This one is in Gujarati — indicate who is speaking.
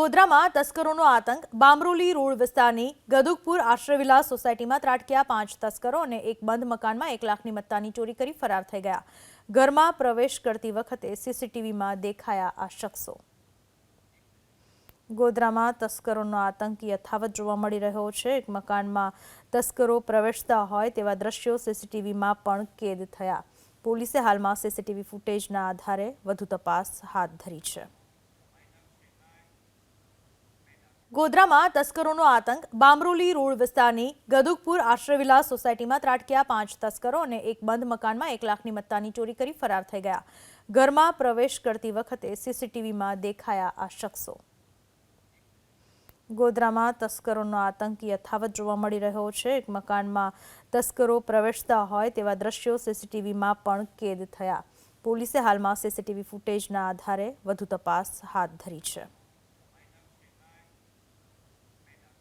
Speaker 1: ગોધરામાં તસ્કરોનો આતંક। બામરોલી રોડ વિસ્તારની ગદુકપુર આશ્રયવિલાસ સોસાયટીમાં ત્રાટક્યા 5 તસ્કરો અને એક બંધ મકાનમાં 1 લાખની મત્તાની ચોરી કરી ફરાર થઈ ગયા। ઘરમાં પ્રવેશ કરતી વખતે સીસીટીવીમાં દેખાયા આ શખ્સો। ગોધરામાં તસ્કરોનો આતંક યથાવત જોવા મળી રહ્યો છે। એક મકાનમાં તસ્કરો પ્રવેશતા હોય તેવા દ્રશ્યો સીસીટીવીમાં પણ કેદ થયા। પોલીસે હાલમાં સીસીટીવી ફૂટેજના આધારે વધુ તપાસ હાથ ધરી છે। ગોધરામાં તસ્કરોનો આતંક। બામરોલી રોડ વિસ્તારની ગદુકપુર આશ્રયવિલાસ સોસાયટીમાં ત્રાટક્યા 5 તસ્કરો અને એક બંધ મકાનમાં 1 લાખની મત્તાની ચોરી કરી ફરાર થઈ ગયા। ઘરમાં પ્રવેશ કરતી વખતે સીસીટીવીમાં દેખાયા આ શખ્સો। ગોધરામાં તસ્કરોનો આતંક યથાવત જોવા મળી રહ્યો છે। એક મકાનમાં તસ્કરો પ્રવેશતા હોય તેવા દ્રશ્યો સીસીટીવીમાં પણ કેદ થયા। પોલીસે હાલમાં સીસીટીવી ફૂટેજના આધારે વધુ તપાસ હાથ ધરી છે।